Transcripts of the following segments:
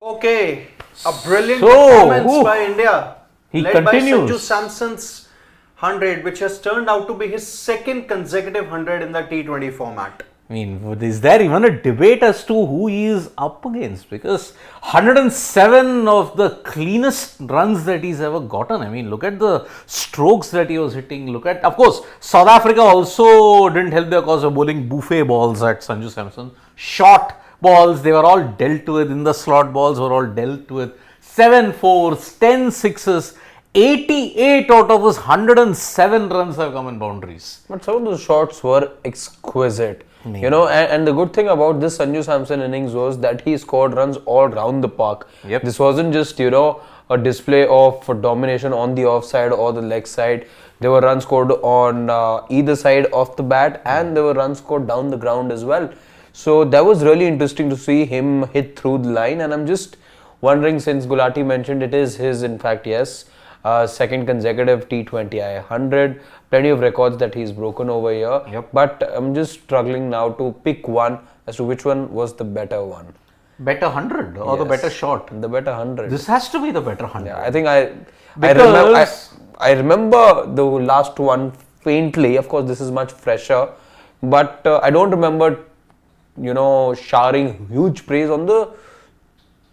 Okay, a brilliant So, performance by India, he led continues. by Sanju Samson's 100, which has turned out to be his second consecutive 100 in the T20 format. I mean, is there even a debate as to who he is up against? Because 107 of the cleanest runs that he's ever gotten. I mean, look at the strokes that he was hitting. Look at, of course, South Africa also didn't help their cause of bowling buffet balls at Sanju Samson. Short balls, they were all dealt with. In the slot balls were all dealt with. 7 fours, 10 sixes. 88 out of his 107 runs have come in boundaries. But some of those shots were exquisite. You know, and the good thing about this Sanju Samson innings was that he scored runs all round the park. Yep. This wasn't just, a display of domination on the offside or the leg side. There were runs scored on either side of the bat, and there were runs scored down the ground as well. So that was really interesting to see him hit through the line. And I'm just wondering, since Gulati mentioned it is his, in fact, yes, second consecutive T20I 100, plenty of records that he's broken over here. Yep. But I'm just struggling now to pick one as to which one was the better one. Better 100 or the Yes. better shot? The better 100. This has to be the better 100. Yeah, I think I Because- remember the last one faintly. Of course, this is much fresher, but I don't remember, showering huge praise on the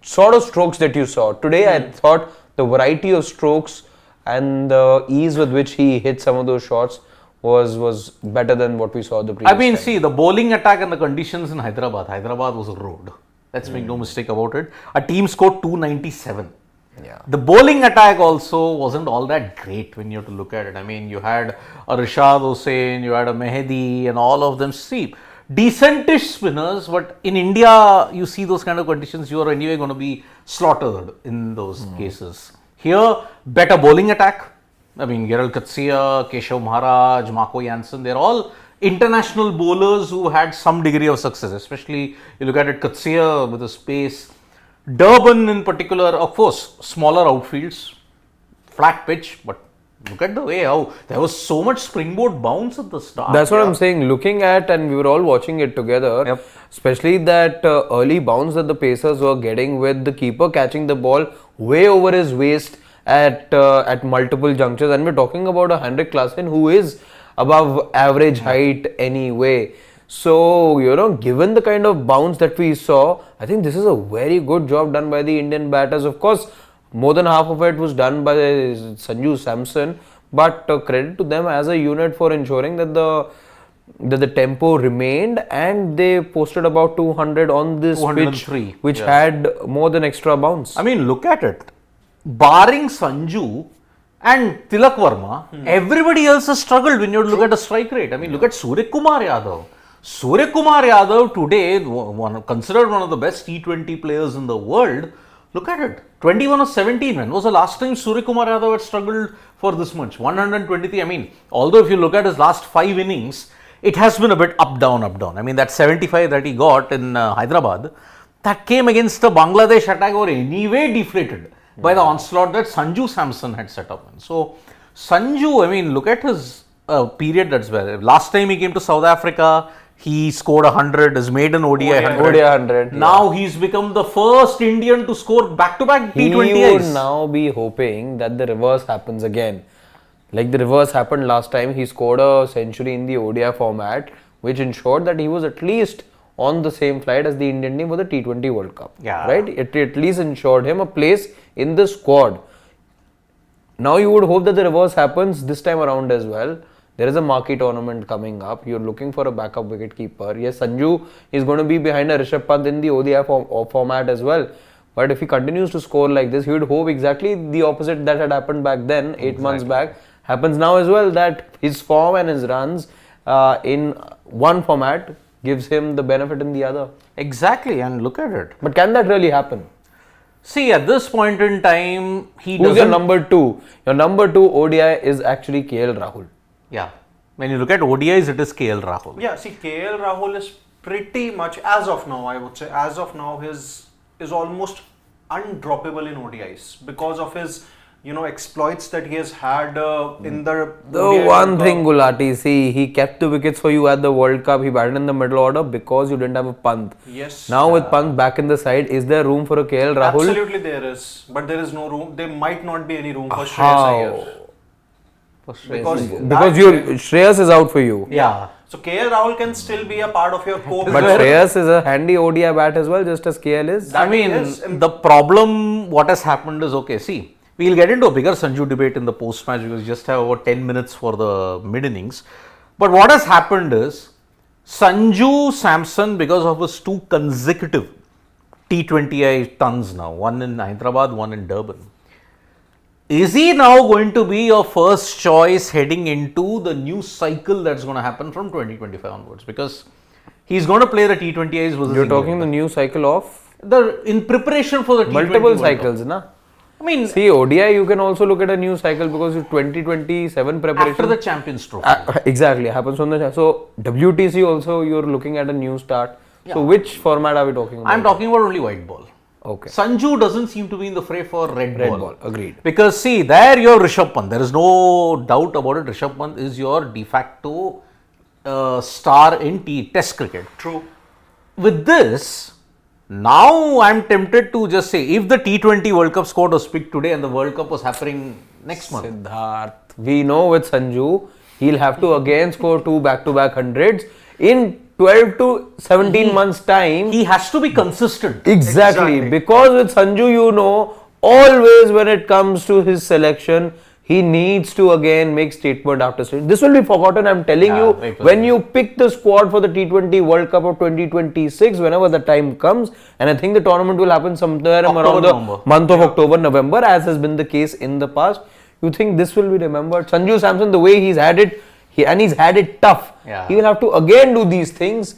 sort of strokes that you saw. Today, I thought the variety of strokes and the ease with which he hit some of those shots was better than what we saw the previous I mean, time. see, the bowling attack and the conditions in Hyderabad was a road. Let's make no mistake about it. A team scored 297. Yeah. The bowling attack also wasn't all that great when you have to look at it. I mean, you had a Rishad Hussain, you had a Mehdi, and all of them see decentish spinners, but in India, you see those kind of conditions, you are anyway going to be slaughtered in those cases. Here, better bowling attack. I mean, Gerald Katsia, Keshav Maharaj, Marco Jansen, they're all international bowlers who had some degree of success, especially you look at it, Katsia with his pace. Durban in particular, of course, smaller outfields, flat pitch, but look at the way how there was so much springboard bounce at the start. That's what I'm saying. Looking at, and we were all watching it together, Yep. especially that early bounce that the Pacers were getting with the keeper catching the ball way over his waist at multiple junctures. And we're talking about a Henrik Klassen who is above average height anyway. So, given the kind of bounce that we saw, I think this is a very good job done by the Indian batters. Of course, more than half of it was done by Sanju Samson, but credit to them as a unit for ensuring that the tempo remained, and they posted about 200 on this pitch, 203, which yeah. had more than extra bounce. I mean, look at it. Barring Sanju and Tilak Varma, everybody else has struggled when you look at the strike rate. I mean, look at Surya Kumar Yadav. Surya Kumar Yadav today, considered one of the best T20 players in the world. Look at it. 21 of 17. When was the last time Surya Kumar Yadav had struggled for this much? 123. I mean, although if you look at his last 5 innings, it has been a bit up, down, up, down. I mean, that 75 that he got in Hyderabad, that came against the Bangladesh attack or anyway deflated by the onslaught that Sanju Samson had set up. So, Sanju, I mean, look at his period that's where. Last time he came to South Africa, he scored 100, his maiden ODI 100. ODI 100. Now he's become the first Indian to score back-to-back He T20Is. would now be hoping that the reverse happens again. Like the reverse happened last time, he scored a century in the ODI format, which ensured that he was at least on the same flight as the Indian team for the T20 World Cup. Yeah. Right? It at least ensured him a place in the squad. Now you would hope that the reverse happens this time around as well. There is a marquee tournament coming up. You're looking for a backup wicketkeeper. Yes, Sanju is going to be behind a Rishabh Pant in the ODI format as well. But if he continues to score like this, he would hope exactly the opposite that had happened back then, 8 months back, happens now as well, that his form and his runs in one format gives him the benefit in the other. Exactly, and look at it. But can that really happen? See, at this point in time, he Who's doesn't... your number 2? Your number 2 ODI is actually KL Rahul. Yeah. When you look at ODIs, it is KL Rahul. Yeah, see, KL Rahul is pretty much, as of now, I would say, as of now, his is almost undroppable in ODIs because of his, exploits that he has had in the The ODI one World thing, Cup. Gulati, see, he kept the wickets for you at the World Cup. He batted in the middle order because you didn't have a Pant. Yes. Now with Pant back in the side, is there room for a KL Rahul? Absolutely there is, but there is no room. There might not be any room for Shreyas How? Iyer. Because Because Shreyas is out for you. Yeah. So KL Rahul can still be a part of your core. But Shreyas is a handy ODI bat as well, just as KL is. That I mean, is- the problem, what has happened is, okay, see, we'll get into a bigger Sanju debate in the post-match because we just have about 10 minutes for the mid-innings. But what has happened is, Sanju Samson, because of his 2 consecutive T20I tons now, one in Hyderabad, one in Durban, is he now going to be your first choice heading into the new cycle that's going to happen from 2025 onwards? Because he's going to play the T20Is versus You're talking England. the new cycle of In preparation for the T20 multiple World Cup. cycles, na? I mean, See, ODI you can also look at a new cycle because 2027 preparation. after the Champions Trophy. Exactly, happens on the. So, WTC also you're looking at a new start. So, which format are we talking about? I'm talking about only white ball. Okay. Sanju doesn't seem to be in the fray for red ball. Agreed. Because see, there you have Rishabh Pant. There is no doubt about it. Rishabh Pant is your de facto star in Test cricket. True. With this, now I'm tempted to just say, if the T20 World Cup squad was picked today and the World Cup was happening next month, Siddharth, we know with Sanju, he'll have to again score 2 back-to-back hundreds in 12 to 17 months time. he has to be consistent. Exactly. Because with Sanju, you know, always when it comes to his selection, he needs to again make statement after statement. This will be forgotten, I'm telling Yeah, you, it will when be. you pick the squad for the T20 World Cup of 2026, whenever the time comes, and I think the tournament will happen somewhere around the November. month of October, November, as has been the case in the past. You think this will be remembered? Sanju Samson, the way he's had it, he's had it tough. Yeah. He will have to again do these things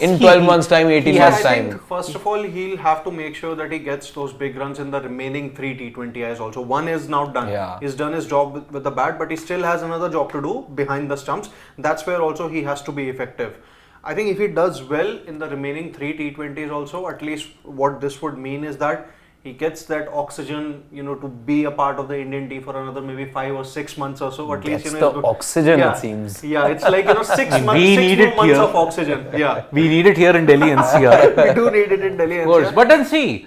in 12 months time, 18 he months I time. think first of all he'll have to make sure that he gets those big runs in the remaining 3 T20Is also. One is now done. Yeah. He's done his job with the bat, but he still has another job to do behind the stumps. That's where also he has to be effective. I think if he does well in the remaining 3 T20s also, at least what this would mean is that he gets that oxygen, to be a part of the Indian team for another maybe 5 or 6 months or so. At least, Gets he's the good. oxygen, Yeah. it seems. Yeah, it's like 6 months, We 6 need more it months here. of oxygen. Yeah. We need it here in Delhi NCR. We do need it in Delhi. Of course. NCR. But then see,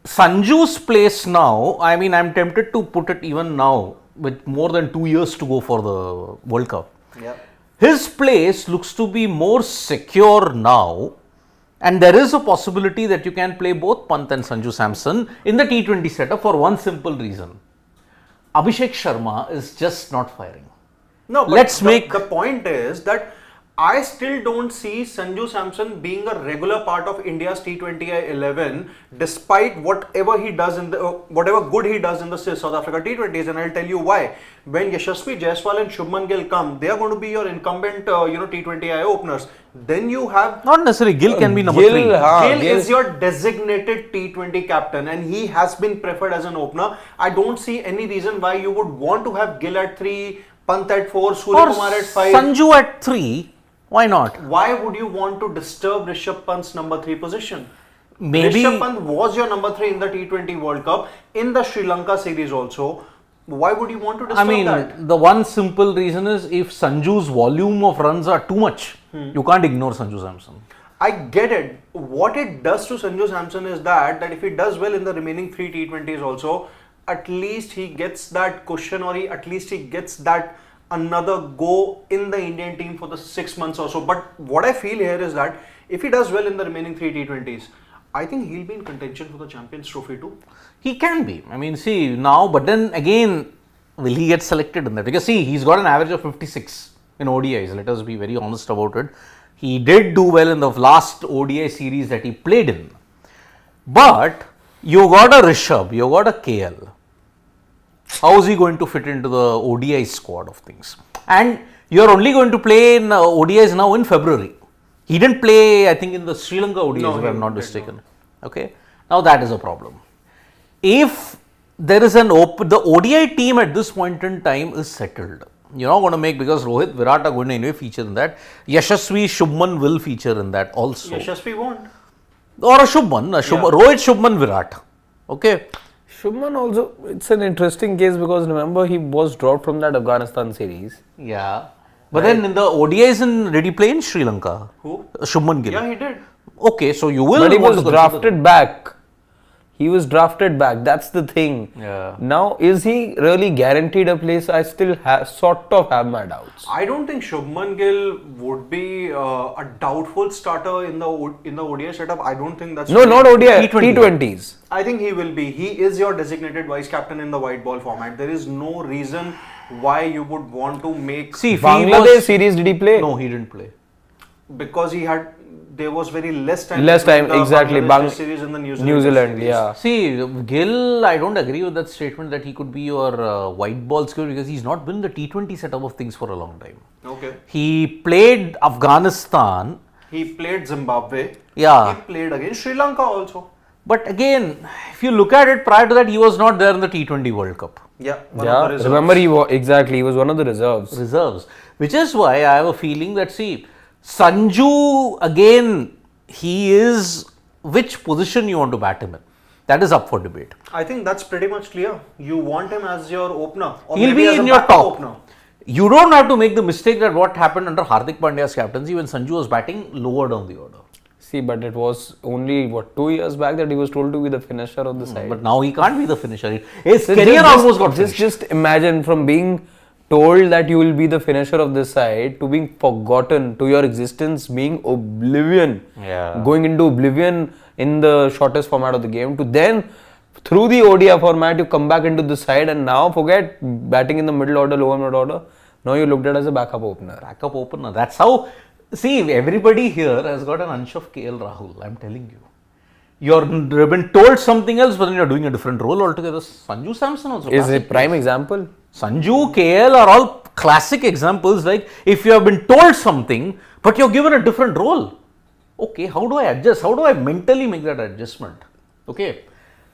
Sanju's place now, I mean, I'm tempted to put it even now with more than 2 years to go for the World Cup. Yeah. His place looks to be more secure now, and there is a possibility that you can play both Pant and Sanju Samson in the T20 setup for one simple reason. Abhishek Sharma is just not firing. No, but Let's the, make- the point is that I still don't see Sanju Samson being a regular part of India's T20I 11, despite whatever he does in the whatever good he does in the South Africa T20s, and I'll tell you why. When Yashasvi Jaiswal and Shubman Gill come, they are going to be your incumbent, T20I openers. Then you have Not necessarily. Gill can be number Gill, 3. Gill Gill- is your designated T20 captain, and he has been preferred as an opener. I don't see any reason why you would want to have Gill at 3, Pant at 4, Or Suryakumar at 5. Sanju at 3. Why not? Why would you want to disturb Rishabh Pant's number 3 position? Maybe. Rishabh Pant was your number 3 in the T20 World Cup, in the Sri Lanka series also. Why would you want to disturb I mean, that? the one simple reason is if Sanju's volume of runs are too much, you can't ignore Sanju Samson. I get it. What it does to Sanju Samson is that if he does well in the remaining 3 T20s also, at least he gets that cushion, or at least he gets that another go in the Indian team for the 6 months or so. But what I feel here is that if he does well in the remaining 3 T20s, I think he'll be in contention for the Champions Trophy too. He can be. I mean, see, now, but then again, will he get selected in that? Because see, he's got an average of 56 in ODIs. Let us be very honest about it. He did do well in the last ODI series that he played in. But you got a Rishabh, you got a KL. How is he going to fit into the ODI squad of things? And you're only going to play in ODIs now in February. He didn't play, I think, in the Sri Lanka ODIs, No, if he I'm not did mistaken. Okay. Now that is a problem. If there is an the ODI team at this point in time is settled. You're not going to make, because Rohit, Virat are going to anyway feature in that. Yashasvi, Shubman will feature in that also. Yashasvi won't. Or a Shubman, Rohit, Shubman, Virat. Okay. Shubman also, it's an interesting case because remember he was dropped from that Afghanistan series. Yeah. But then in the ODIs, did he play in Sri Lanka? Who? Shubman Gill. Yeah, he did. Okay, so you will. But he want was to drafted consider- back. He was drafted back. That's the thing. Yeah. Now, is he really guaranteed a place? I still sort of have my doubts. I don't think Shubman Gill would be a doubtful starter in the ODI setup. I don't think that's No, not ODI. T20. T20s. I think he will be. He is your designated vice captain in the white ball format. There is no reason why you would want to make See, if he Bangladesh was, series, did he play? no, he didn't play. because there was very less time. Less between time, the exactly. Bangladesh Test series and the New Zealand series. Yeah. See, Gill, I don't agree with that statement that he could be your white ball skipper because he's not been in the T20 setup of things for a long time. Okay. He played Afghanistan. He played Zimbabwe. Yeah. He played against Sri Lanka also. But again, if you look at it, prior to that, he was not there in the T20 World Cup. Yeah. Yeah. Remember, he was one of the reserves. Reserves. Which is why I have a feeling that, see, Sanju, again, he is which position you want to bat him in. That is up for debate. I think that's pretty much clear. You want him as your opener. Or He'll maybe be as in a your backup top. opener. You don't have to make the mistake that what happened under Hardik Pandya's captaincy when Sanju was batting lower down the order. See, but it was only, 2 years back that he was told to be the finisher of the side. But now he can't be the finisher. His So career almost got just, finished. just imagine from being told that you will be the finisher of this side to being forgotten, to your existence being oblivion, Yeah. going into oblivion in the shortest format of the game, to then through the ODI format you come back into the side and now forget batting in the middle order, lower mid order. Now you looked at as a backup opener. Backup opener. That's how. See, everybody here has got an ansh of KL Rahul. I'm telling you. You've been told something else, but then you're doing a different role altogether. Sanju Samson also. Is a classic prime case. example. Sanju, KL are all classic examples. Like if you have been told something, but you're given a different role. Okay, how do I adjust? How do I mentally make that adjustment? Okay,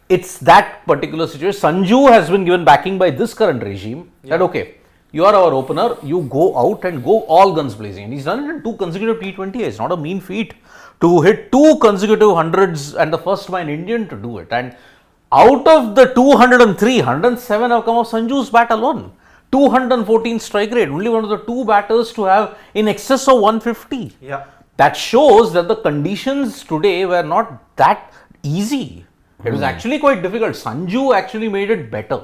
it's that particular situation. Sanju has been given backing by this current regime. That okay, you are our opener. You go out and go all guns blazing. And he's done it in 2 consecutive T20. It's not a mean feat to hit 2 consecutive hundreds and the first man Indian to do it. And out of the 203, 107 have come off Sanju's bat alone. 214 strike rate. Only one of the 2 batters to have in excess of 150. Yeah. That shows that the conditions today were not that easy. It was actually quite difficult. Sanju actually made it better.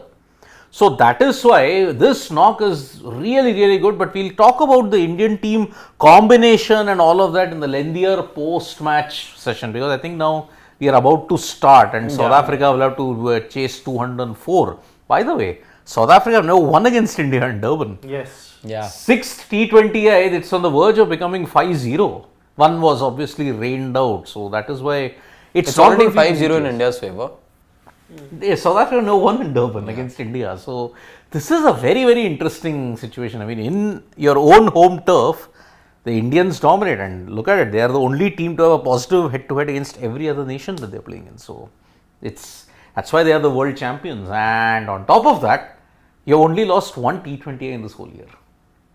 So that is why this knock is really, really good. But we'll talk about the Indian team combination and all of that in the lengthier post-match session, because I think now we are about to start and South Africa will have to chase 204. By the way, South Africa have now won against India in Durban. Yes. Yeah. 6th T20I, it's on the verge of becoming 5-0. One was obviously rained out. So that is why It's not already going to be 5-0 in India's favor. Yes, South Africa no won in Durban against India. So this is a very, very interesting situation. I mean, in your own home turf, the Indians dominate, and look at it, they are the only team to have a positive head-to-head against every other nation that they're playing in. So that's why they are the world champions. And on top of that, you've only lost 1 T20I in this whole year.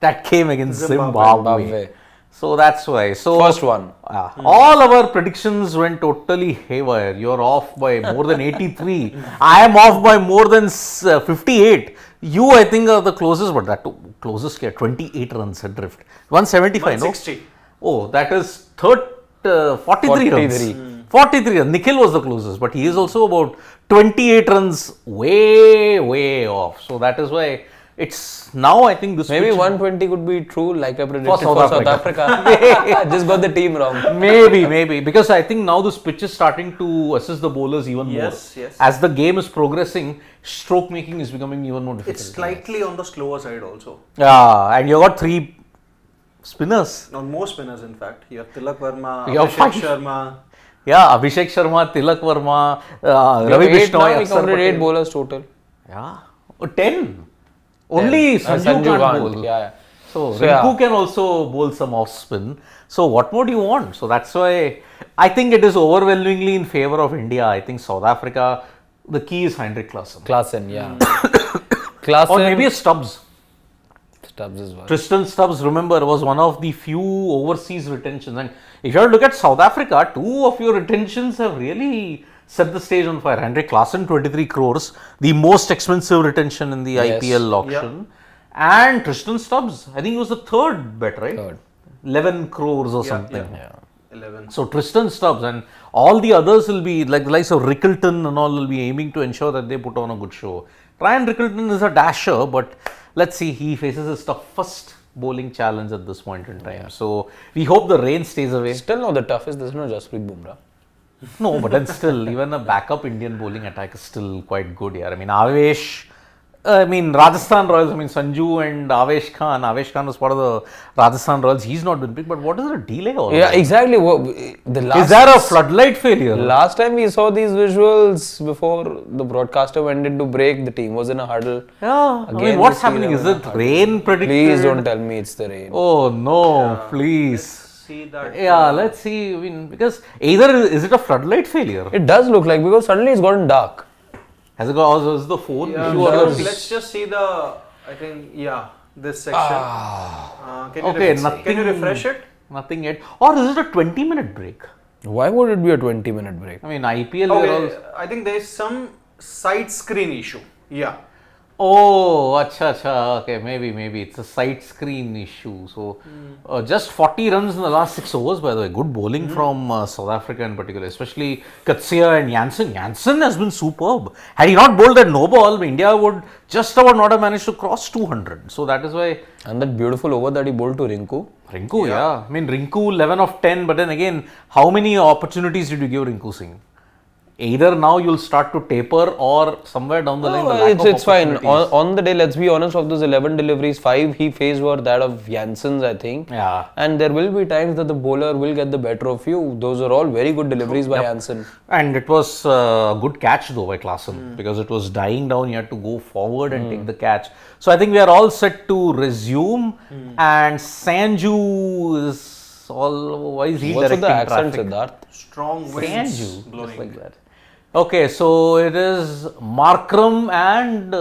That came against Zimbabwe. So that's why. So First one. All our predictions went totally haywire. You're off by more than 83. I am off by more than 58. You, I think, are the closest, but that closest here, 28 runs adrift. 175, 160. no? Oh, that is 43 runs. 43 runs. Nikhil was the closest, but he is also about 28 runs way, way off. So that is why it's now, I think this Maybe pitch- 120 could be true, like I predicted South for South Africa. Africa. Just got the team wrong. Maybe, because I think now this pitch is starting to assist the bowlers even more. Yes. As the game is progressing, stroke making is becoming even more difficult. It's slightly on the slower side also. Yeah, and you got 3 spinners. Now, more spinners, in fact. You have Tilak Verma, You have Abhishek 5. Sharma. Yeah, Abhishek Sharma, Tilak Verma, You have Ravi 8 now, Bishnoi, we Akshar counted 8 Patel. bowlers total. Yeah, 10. Only Sanju Sanju can't can't. bowl. Yeah. So, So, Rinku yeah. can also bowl some off spin. So what more do you want? So that's why I think it is overwhelmingly in favor of India. I think South Africa, the key is Heinrich Klaasen. Klaasen, yeah. Klaasen. Or maybe a Stubbs. Stubbs as well. Tristan Stubbs, remember, was one of the few overseas retentions. And if you have to look at South Africa, 2 of your retentions have really set the stage on fire. Henrik Klaasen, 23 crores, the most expensive retention in the Yes. IPL auction. And Tristan Stubbs, I think he was the third bet, right? Third. 11 crores or something. Yeah. 11. So Tristan Stubbs and all the others will be like the likes of Rickleton and all will be aiming to ensure that they put on a good show. Ryan Rickleton is a dasher, but let's see, he faces his toughest bowling challenge at this point in time. So we hope the rain stays away. Still not the toughest. There's no Jasprit Bumrah. No, but then still, even a backup Indian bowling attack is still quite good here. I mean, Rajasthan Royals, Sanju and Avesh Khan. Avesh Khan was part of the Rajasthan Royals. He's not been picked, but what is the delay all Yeah, about? exactly. Is there a floodlight failure? Last time we saw these visuals before the broadcaster went into break, the team was in a huddle. Yeah, Again, what's we see happening? them Is in a it huddle. rain predicted? Please don't tell me it's the rain. Oh no, please. See that. Yeah, let's see. Because either is it a floodlight failure? It does look like, because suddenly it's gotten dark. Has it got, or is the phone Yeah, issue or the let's just see this section. Can you Okay, Can you refresh it? Nothing yet. Or is it a 20-minute break? Why would it be a 20-minute break? I mean, IPL. they're all- Okay, I think there is some side screen issue. Yeah. Oh, acha. Okay, maybe it's a side screen issue. So, just 40 runs in the last 6 overs. By the way, good bowling from South Africa in particular, especially Katsia and Jansen. Jansen has been superb. Had he not bowled that no ball, India would just about not have managed to cross 200. So that is why. And that beautiful over that he bowled to Rinku. Rinku, yeah. I mean, Rinku 11 of 10, but then again, how many opportunities did you give Rinku Singh? Either now you'll start to taper or somewhere down the line. the lack of It's fine. opportunities. On the day, let's be honest, of those 11 deliveries, 5 he faced were that of Jansen's, I think. Yeah. And there will be times that the bowler will get the better of you. Those are all very good deliveries by Jansen. And it was a good catch though by Klaasen because it was dying down. You had to go forward and take the catch. So I think we are all set to resume. And Sanju is all. Why is he What's with directing the accent, traffic? Siddharth? Strong winds Sanju, blowing. just like that. Okay, so it is Markram and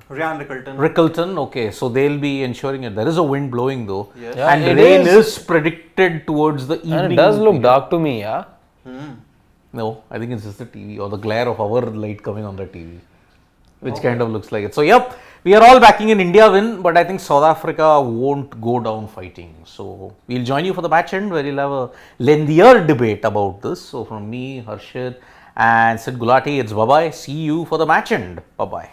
Ryan Rickleton. Rickleton. Okay, so they'll be ensuring it. There is a wind blowing though, Yes. Yeah, and it rain is. is predicted towards the evening. And it does look period. dark to me, yeah. No, I think it's just the TV or the glare of our light coming on the TV, which kind of looks like it. So, yep, we are all backing an India win, but I think South Africa won't go down fighting. So, we'll join you for the match end where you'll have a lengthier debate about this. So, from me, Harshit, and Sid Gulati, it's bye bye. See you for the match end. Bye bye.